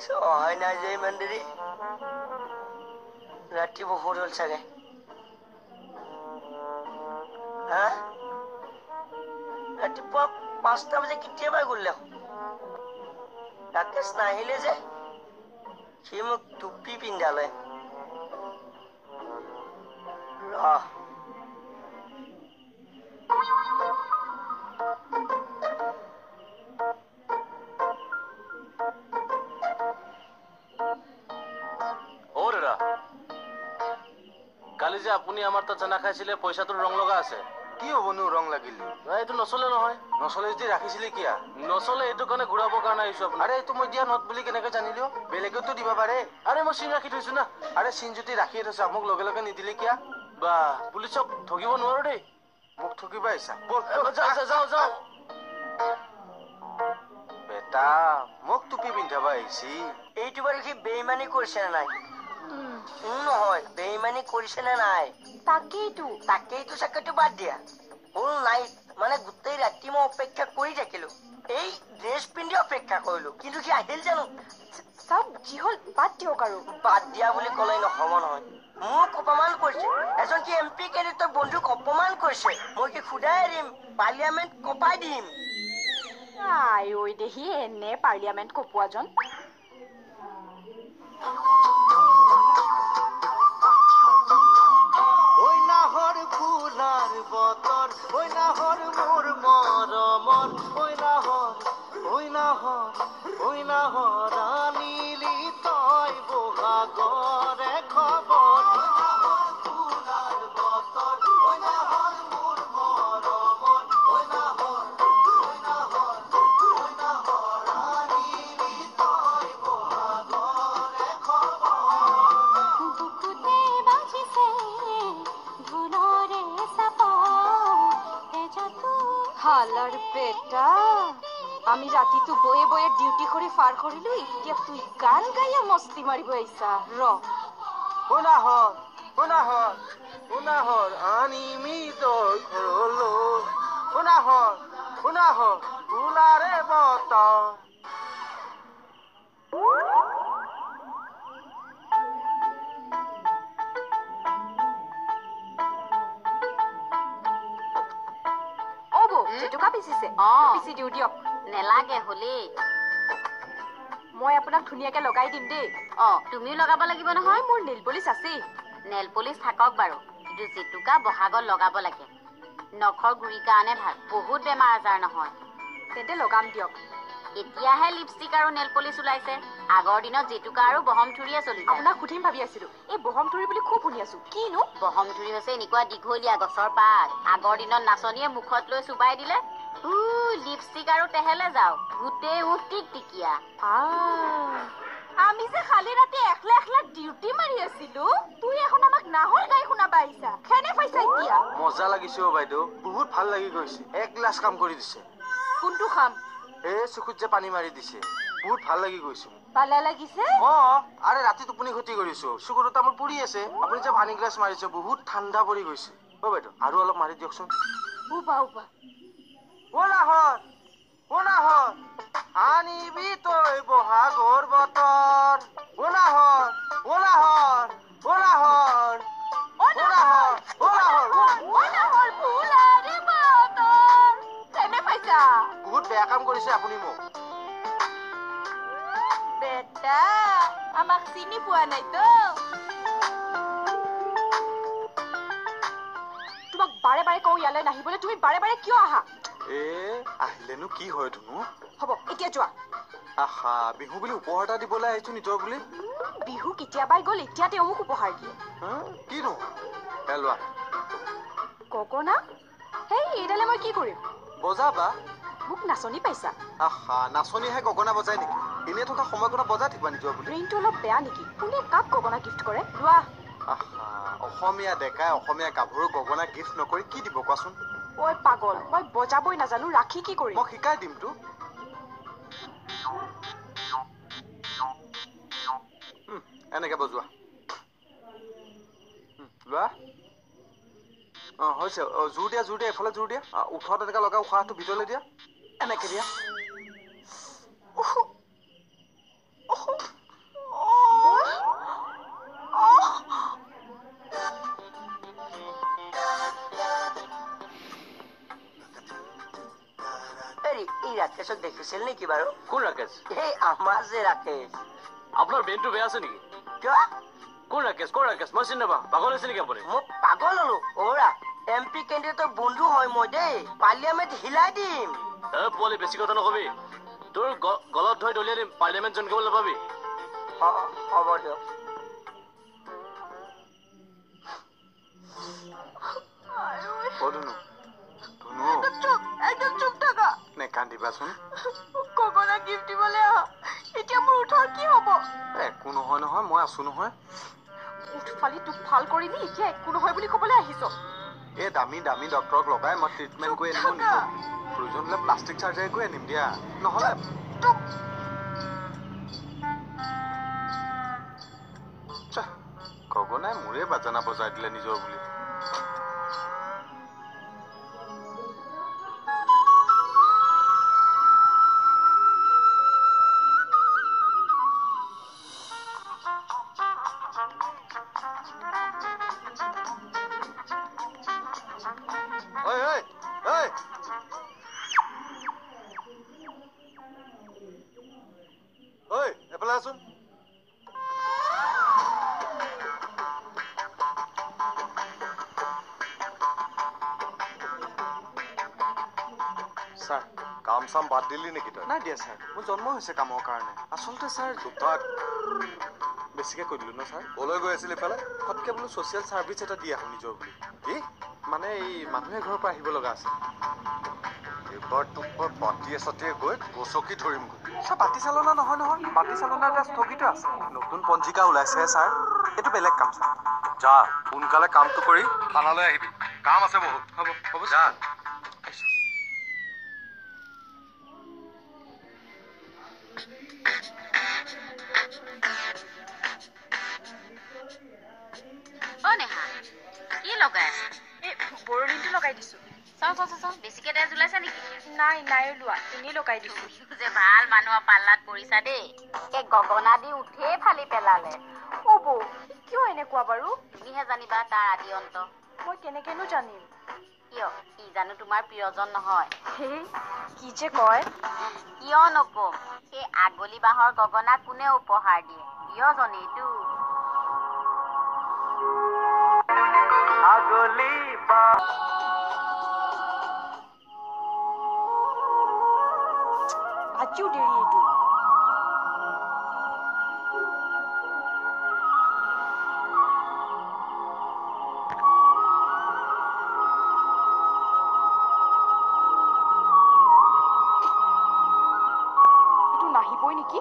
সহায় নাই যে ইমান দেৰি ৰাতি বহুত হ'ল চাগে হা ৰাতিপুৱা 5টা বজে কেতিয়াবা গ'লে ৰাকেশ নাহিলে যে সি মোক টুপি পিন্ধালে কালি যে আপুনি আমাৰ তাত চানা খাইছিলে পইচাটোৰ ৰং লগা আছে কি হ'বনো ৰং লাগিলে এইটো নচলে নহয় নচলে যদি ৰাখিছিলি কিয়া নচলে এইটো কাৰণে ঘূৰাবৰ কাৰণে আহিছো আপুনি আৰে এইটো মই দিয়া নট বুলি কেনেকৈ জানিলো বেলেগতো দিব পাৰে আৰে মই চিন ৰাখি থৈছো না আৰে চিন যদি ৰাখিয়ে থৈছা মোক লগে লগে নিদিলি কিয়া বা পুলিচক ঠগিব নোৱাৰো দেই মোক ঠগিবা আহিছা যাওঁ বেটা মোক টুপি পিন্ধাবা আহিছি এইটো বাৰু সি বেইমানি কৰিছে নে নাই নহয় বেইমানি কৰিছে নে নাই তাকেইটো চাকেটো বাদ দিয়া হ'ল নাই মানে গোটেই ৰাতি মই অপেক্ষা কৰি থাকিলো এই ড্ৰেছ পিন্ধি অপেক্ষা কৰিলো কিন্তু সি আহিল জানো চব যি হ'ল বাদ দিয়ক আৰু বাদ দিয়া বুলি ক'লেই নহ'ব নহয় মোক অপমান কৰিছে এজন কি MP কেন্দ্ৰিত বন্ধুক অপমান কৰিছে মই কি খুদাই এৰিম পাৰ্লিয়ামেণ্ট কপাই দিম আই ঐ দেহি এনে পাৰ্লিয়ামেণ্ট কপোৱাজন নাহৰ ফুলাৰ বতৰ ঐ নাহৰ মোৰ মৰমৰ ঐ নাহৰ আনিলি তই বহাগৰে খবৰ ফুলাৰ বতৰ ঐ নাহৰ মোৰ মৰমৰ ঐ নাহৰ আনিলি তই বহাগৰে খবৰ বুকুতে বাজিছে হালার বেটা আমি রাতিটো বয়ে বয়ে ডিউটি করে ফার করিলো এতিয়া তুই গান গাইয়া মস্তি মারিব আইসা র শুনাহৰ আনিমি তই ঘৰলো শুনাহৰ ফুলাৰে বতৰ জেতুকা পিচিছে পিচি দিও দিয়ক নেলাগে হলেই মই আপোনাক ধুনীয়াকে লগাই দিম দেই তুমিও লগাব লাগিব নহয় মোৰ নেল পলিচ আছে নেল পলিচ থাকক বাৰু কিন্তু জেতুকা বহাগত লগাব লাগে নখৰ গুৰিৰ কাৰণে ভাল বহুত বেমাৰ আজাৰ নহয় তেন্তে লগাম দিয়ক এতিয়াহে লিপষ্টিক আৰু নেল পলিচ ওলাইছে আগৰ দিনত জেতুকা আৰু বহম থুৰিয়ে চলিছে আপোনাক সুধিম ভাবি আছিলো এই বহম থুৰি বুলি খুব শুনি আছো কিনো বহম থুৰি হৈছে এনেকুৱা দীঘলীয়া গছৰ পাত আগৰ দিনত নাচনীয়ে মুখত লৈ চুবাই দিলে লিপষ্টিক আৰু তেহেলে যাও গোটেই উঠ টিকটিকিয়া আমি যে খালি ৰাতি একলা একলা ডিউটি মাৰি আছিলো তুই এখন আমাক নাহৰ গাই শুনাবা আহিছা খেনে পাইছা এতিয়া মজা লাগিছে বাইদেউ বহুত ভাল লাগি গৈছে এক গ্লাছ কাম কৰি দিছে কোনটো খাম চকুত যে পানী মাৰি দিছে বহুত ভাল লাগি গৈছে পালা লাগিছে আৰে ৰাতি টোপনি ক্ষতি কৰিছো চকুৰ দুটা মোৰ পুৰি আছে আপুনি যে পানী গ্লাছ মাৰিছে বহুত ঠাণ্ডা পৰি গৈছে বাইদেউ আৰু অলপ মাৰি দিয়কচোন নাহৰ আনিবি তই বহাগৰ বতৰ বহুত বেয়া কাম কৰিছে আপুনি মোক বেটা আমাক চিনি পোৱা নাই তো তোমাক বাৰে বাৰে কওঁ ইয়ালৈ নাহিবলৈ তুমি বাৰে বাৰে কিয় আহা আহিলেনো কি হয় ধুনু হ'ব এতিয়া যোৱা আহা বিহু বুলি উপহাৰ এটা দিবলৈ আহিছো নিজৰ বুলি বিহু কেতিয়াবাই গ'ল এতিয়া তেওঁ মোক উপহাৰ দিয়ে কিনো লোৱা গগনা হেই এইডালে মই কি কৰিম বজাবা মোক নাচনি পাইছা আহা নাচনিহে গগনা বজাই নেকি এনে থকা সময়কণত বজাই থাকিবা নিজৰ বুলি ব্ৰেইনটো অলপ বেয়া নেকি কোনে কাক গগনা গিফ্ট কৰে লোৱা অসমীয়া ডেকাই অসমীয়া গাভৰু গগনা গিফ্ট নকৰি কি দিব কোৱাচোন ঐ পাগল মই বজাবই নাজানো ৰাখি কি কৰিম মই শিকাই দিমতো এনেকে বজোৱা লোৱা হৈছে জোৰ দিয়া এফালে জোৰ দিয়া ওঠৰত এনেকে লগাই উশাহটো ভিতৰলৈ দিয়া এনেকে দিয়া ৰাকেশক দেখিছিল নেকি বাৰু? কোন ৰাকেশ? এই আমাৰ যে ৰাকেশ। আপোনাৰ ব্ৰেইনটো বেয়া আছে নেকি? কিয়? কোন ৰাকেশ? মই চিনি নাপাওঁ। পাগল হৈছে নেকি আপুনি? মই পাগল হলো ওৰা। MP কেণ্ডিডেটৰ বন্ধু হয় মই দেই। পাৰ্লিয়ামেণ্ট হিলাই দিম। পোৱালি বেছি কথা নকবি। তোৰ গলত ধৰি দলিয়াই দিম। পাৰ্লিয়ামেণ্ট জইন কৰিবলৈ নাপাবি। হ'ব দিয়ক। একদম চুপ থাকা। নেকান্দিবাচোন। গগনা গিফ্ট দিবলৈ আহা। এতিয়া মোৰ উঠৰ কি হ'ব? একো নহয় নহয়, মই আছো নহয়। উঠফালি তোক ভাল কৰিলি, এতিয়া একো নহয় বুলি ক'বলৈ আহিছ। এই দামী দামী ডক্তৰক লগাই মই ট্ৰিটমেণ্ট কৰি আনিব নিদিওঁ। প্ৰয়োজন হ'লে প্লাষ্টিক চাৰ্জাৰী কৰি আনিম দিয়া। নহ'লে গগনাই মোৰে বাজানা বজাই দিলে নিজৰ বুলি। এফালে আছোন। ছাৰ, কাম চাম বাদ দিলি নেকি তই? নাই দিয়া ছাৰ, মোৰ জন্ম হৈছে কামৰ কাৰণে। আচলতে ছাৰ দুটাক বেছিকে কৈ দিলো ন ছাৰ। কলৈ গৈ আছিল ইফালে? ফটকে বোলো ছ'চিয়েল ছাৰ্ভিচ এটা দি আহোঁ নিজৰ বুলি। কি? মানে এই মানুহে ঘৰৰ পৰা আহিব লগা আছে। এইবাৰ তোক মই বাতিয়ে চাতিয়ে গৈ গচকি ধৰিমগৈ। ছাৰ, বাতি চালনা নহয় নহয়। বাতি চালনা এটা স্থগিত আছে। নতুন পঞ্জিকা ওলাইছে ছাৰ। এইটো বেলেগ কাম ছাৰ। যা, সোনকালে কামটো কৰি থানালৈ আহিবি। কাম আছে বহুত। হ'ব যা। নেহা কি লগাই আছে? এই বৰলিনটো লগাই দিছো। চাওঁ বেছিকে তেজ ওলাইছে নেকি? নাই ওলোৱা, এনেই লগাই দিছো। যে ভাল মানুহৰ পাল্লাত পৰিছা দেই। এই গগনা দি উঠেই ফালি পেলালে। অ' বৌ, কিয় এনেকুৱা বাৰু? তুমিহে জানিবা তাৰ আদি অন্ত। মই কেনেকেনো জানিম? কিয়? সি জানো তোমাৰ প্ৰিয়জন নহয়? সেই কি যে কয়। কিয় নকম? সেই আগলি বাঁহৰ গগনা কোনে উপহাৰ দিয়ে? প্ৰিয়জনেইটো। আগলি বাঁহ আজিও দেৰি এইটো। এইটো নাহিবই নেকি?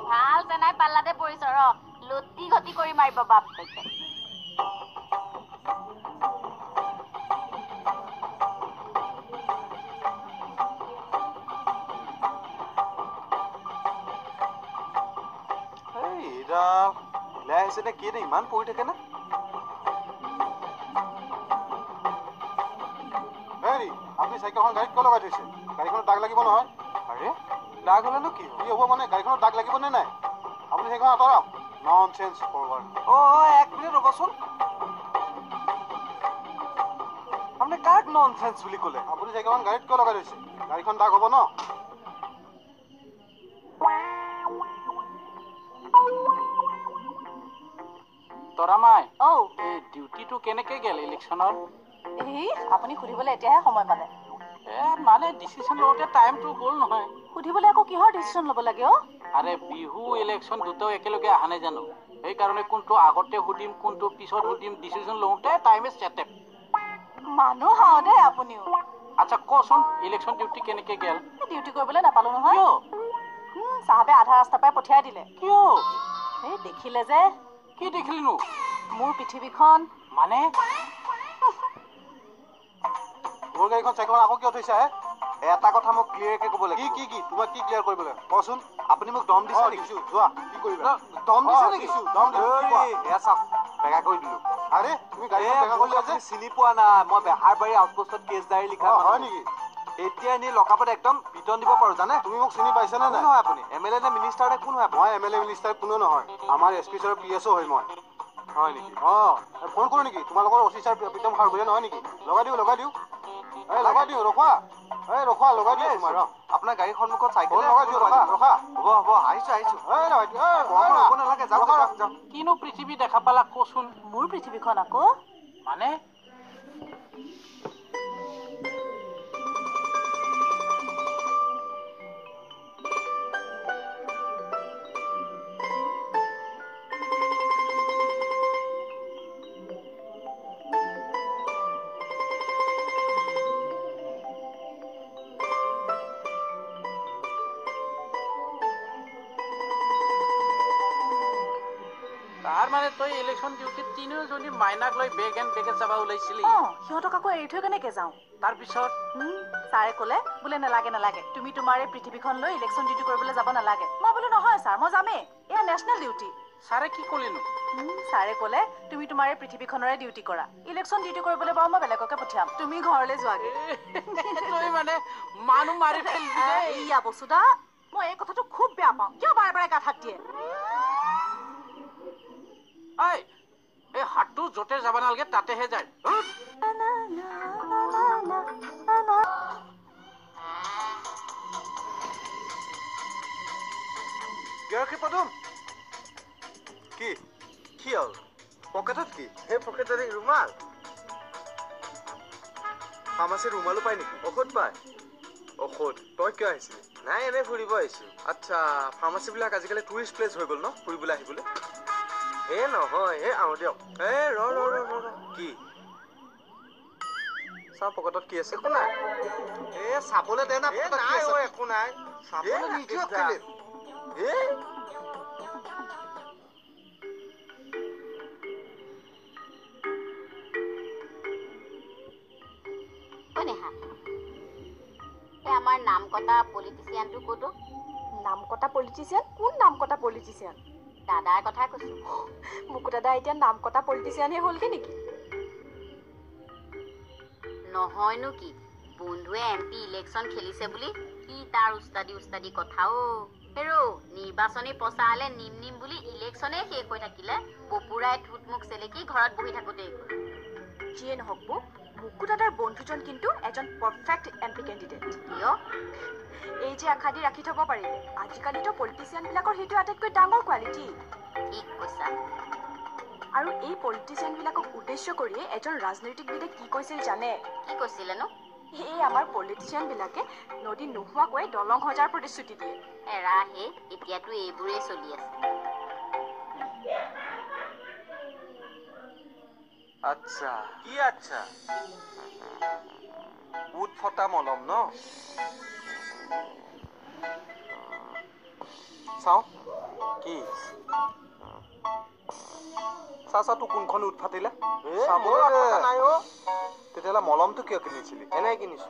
ভাল আছে নাই পাল্লাতে পৰিছ ৰ লতি ঘটি কৰি মাৰিব বাপেকে কি নে ইমান পৰি থাকে না আপুনি চাইকেলখন গাড়ীত কিয় লগাই থৈছে গাড়ীখনত দাগ লাগিব নহয় আৰে দাগ হ'লেনো কি হ'ব মানে গাড়ীখনত দাগ লাগিব নে নাই আপুনি সেইখন আঁতৰাওক ননচেন্স ফৰৱাৰ্ড এক মিনিট ৰ'বচোন আপুনি কাক ননচেন্স বুলি ক'লে আপুনি চাইকেলখন গাড়ীত কিয় লগাই থৈছে গাড়ীখন দাগ হ'ব ন তৰামাই এই ডিউটিটো কেনেকে গেল ইলেকশ্যনৰ আপুনি সুধিবলৈ এতিয়াহে সময় পালে মানে ডিচিশ্যন লওঁতে টাইমটো গ'ল নহয় সুধিবলৈ আকৌ কিহৰ ডিচিশ্যন ল'ব লাগে আৰে বিহু ইলেকশ্যন দুটাও একেলগে অহা নাই জানো সেইকাৰণে কোনটো আগতে সুধিম কোনটো পিছত সুধিম ডিচিশ্যন লওঁতে টাইমে চেটেপ মানুহ হাও দেই আপুনিও আচ্ছা কচোন ইলেকশ্যন ডিউটি কেনেকে গেল ডিউটি কৰিবলৈ নাপালো নহয় চাহাবে আধা ৰাস্তাৰ পৰাই পঠিয়াই দিলে কিয় এই দেখিলে যে কি দেখিলিনো মোৰ পৃথিৱীখন মানে মোৰ গাড়ীখন চাইকেলখন আকৌ কিয় থৈছা হে এটা কথা মোক ক্লিয়াৰকে ক'ব লাগে কি তোমাক কি ক্লিয়াৰ কৰিব লাগে কচোন আপুনি মোক দম দিছে নেকি যোৱা কি কৰিবা দম দিছে নেকি দম এয়া চাওক বেগা কৰি দিলো আৰে তুমি গাড়ীখন বেগা কৰিলা যে চিনি পোৱা নাই মই বেহাৰবাৰী আউটপোষ্টত কেছ ডায়েৰী লিখা হয় নেকি এতিয়া এনেই লকাপত একদম পিটন দিব পাৰো জানে তুমি মোক চিনি পাইছানে নাই নহয় আপুনি MLA নে মিনিষ্টাৰ নে কোন হয় মই MLA মিনিষ্টাৰ কোনো নহয় আমাৰ SP ছাৰৰ PSO হয় মই হয় নেকি ফোন কৰো নেকি তোমালোকৰ অফিচাৰ প্ৰীতম খাৰগুৰিয়া নহয় নেকি লগাই দিওঁ লগাই দিওঁ ৰখোৱা লগাই দিওঁ তোমাৰ আপোনাৰ গাড়ীৰ সন্মুখত চাইকেল লগাই দিওঁ ৰখা হ'ব আহিছো নালাগে যাওক কিনো পৃথিৱী দেখা পালা কচোন মোৰ পৃথিৱীখন আকৌ মানে তই ইলেকশ্যন ডিউটিত তিনিওজনী মাইনাক লৈ বেগ এণ্ড বেগেজ যাব ওলাইছিলি সিহঁতক আকৌ এৰি থৈ কেনেকে যাওঁ তাৰপিছত ছাৰে ক'লে বোলে নালাগে তুমি তোমাৰ এই পৃথিৱীখন লৈ ইলেকশ্যন ডিউটি কৰিবলৈ যাব নালাগে মই বোলো নহয় ছাৰ মই যামেই এয়া নেশ্যনেল ডিউটি ছাৰে কি ক'লিনো ছাৰে ক'লে তুমি তোমাৰ এই পৃথিৱীখনৰে ডিউটি কৰা ইলেকশ্যন ডিউটি কৰিবলৈ বাৰু মই বেলেগকে পঠিয়াম তুমি ঘৰলৈ যোৱাগে তই মানে মানুহ মাৰি ফেলিবি এইয়া বসুদা মই এই কথাটো খুব বেয়া পাওঁ কিয় বাৰে বাৰে গাত হাত দিয়ে এই হাতটো য'তে যাব নালাগে তাতেহে যায় পদুম কি হ'ল পকেটত কি সেই পকেটত ৰুমাল ফাৰ্মাচীত ৰুমালো পায় নেকি ঔষধ পায় ঔষধ তই কিয় আহিছিলি নাই এনেই ফুৰিব আহিছো আচ্ছা ফাৰ্মাচীবিলাক আজিকালি টুৰিষ্ট প্লেচ হৈ গ'ল ন ফুৰিবলৈ আহিবলৈ নহয় আহো দিয়ক ৰ কি চাওঁ পকেটত কি আছে একো নাই চাবলৈ দে না একো নাই আমাৰ নাম কটা পলিটিচিয়ানটো ক'তো নাম কটা পলিটিচিয়ান কোন নাম কটা পলিটিচিয়ান দাদাৰ কথা কৈছো মুকু দাদা এতিয়া নাম কটা পলিটিচিয়ানহে হ'লগে নেকি নহয়নো কি বন্ধুৱে MP ইলেকশ্যন খেলিছে বুলি কি তাৰ উস্তাদি কথাও হেৰো নিৰ্বাচনী প্ৰচাৰলে নিম বুলি ইলেকশ্যনে শেষ হৈ থাকিলে বপুৰাই থুটমুক চেলেকি ঘৰত বহি থাকোতেই যিয়ে নহওক মুকু দাদাৰ বন্ধুজন কিন্তু এজন পাৰফেক্ট MP কেণ্ডিডেট কিয় এই যে আখাদি ৰাখি থব পাৰিলে আজিকালিতো পলিটিচিয়ানবিলাকৰ সেইটো আটাইতকৈ ডাঙৰ কোৱালিটি ঠিক কৈছা আৰু এই পলিটিচিয়ানবিলাকক উদ্দেশ্য কৰি এজন ৰাজনৈতিকবিদে কি কৈছিল জানে কি কৈছিলেনো এই আমাৰ পলিটিচিয়ানবিলাকে নদী নোহোৱাকৈ দলং সজাৰ প্ৰতিশ্ৰুতি দিয়ে এৰাহে এতিয়াতো এইবোৰেই চলি আছে আচ্ছা কি আচ্ছা উট ফটা মলম ন চাওঁ কি চাচা তোৰ কোনখন উৎফাটিলে তেতিয়াহ'লে মলমটো কিয় কিনিছিলি এনেই কিনিছো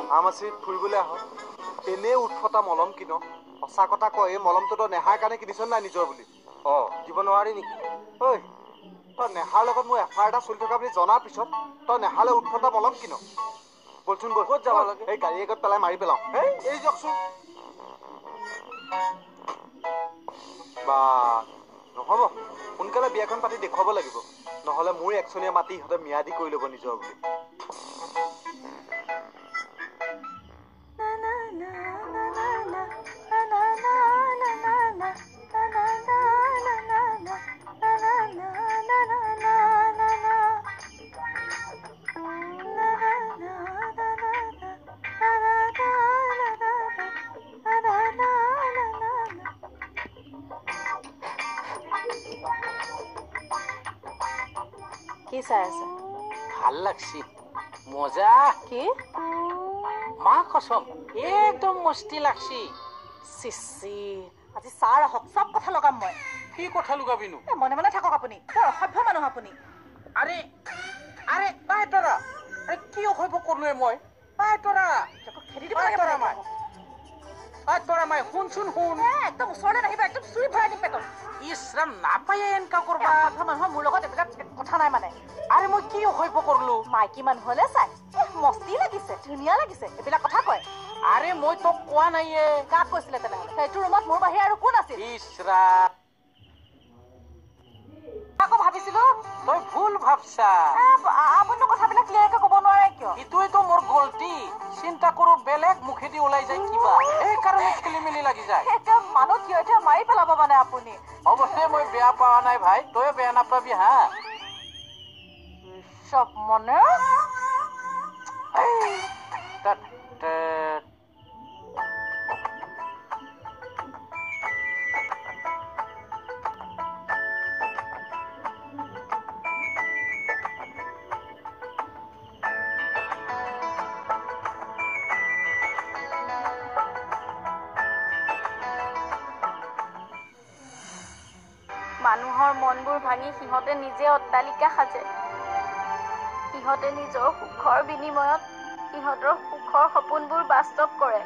ফাৰ্মাচীত ফুৰিবলৈ আহ এনেই উৎফটা মলম কিন সঁচা কথা কয় এই মলমটো তই নেহাৰ কাৰণে কিনিছ নাই নিজৰ বুলি দিব নোৱাৰি নেকি ঐ তই নেহাৰ লগত মোৰ এফআইআৰ এটা চলি থকা বুলি জনাৰ পিছত তই নেহালে উৎফটা মলম কিন বলচোন বল ক'ত যাব লাগে এই গাড়ী আগত পেলাই মাৰি পেলাওঁ হেই এৰি যাওকচোন বা নহ'ব সোনকালে বিয়াখন পাতি দেখুৱাব লাগিব নহ'লে মোৰ একচনীয়া মাতি ইহঁতে ম্যাদী কৰি ল'ব নিজৰ বুলি কি চাই আছে ভাল লাগছি মজা কি মা কসম একদম মস্তি লাগছি চিচি আজি ছাৰ আহক চব কথা লগাম মই কি কথা লুকাবিনো মনে মনে থাকক আপুনি অসভ্য মানুহ আপুনি আরে আরে পাই তৰা আৰে কি অসভ্য কৰলে মই পাই তৰা খেদি দিব পাই লাগে তৰা মই পাই তৰা মই শুনচোন শুন একদম ওচৰলৈ নাহিবা একদম চুই ভৰাই দিম পেটত ইছৰাম নাপায়ে এনকা কৰবা অসভ্য মানুহৰ মোৰ লগত এইবিলাক কথা নাই মানে আরে মই কি অসভ্য করলো মাইকী মানুহ হলে চাই মস্তি লাগিছে ধুনীয়া লাগিছে এইবিলাক কথা কয় আরে মই তো কোৱা নাইয়ে কাক কৈছিলে তেনেহ'লে সেইটো ৰুমত মোৰ বাহিৰে আৰু কোন আছিল ইছৰাম আকৌ ভাবিছিলো তই ভুল ভাবছা আপুনি কথাবিলাক ক্লিয়াৰকে ক'ব নোৱাৰে কিয় ইটোৱেতো মোৰ গলতি চিন্তা কৰো বেলেগ মুখেদি ওলাই যায় কিবা এই কাৰণে খেলি মেলি লাগি যায় এটা মানুহ কিয় এতিয়া মাৰি পেলাব মানে আপুনি অৱশ্যে মই বেয়া পোৱা নাই ভাই তই বেয়া নাপাবি হা চব মনে মানুহৰ মনবোৰ ভাঙি সিহঁতে নিজে অট্টালিকা সাজে সিহঁতে নিজৰ সুখৰ বিনিময়ত সিহঁতৰ সুখৰ সপোনবোৰ বাস্তৱ কৰে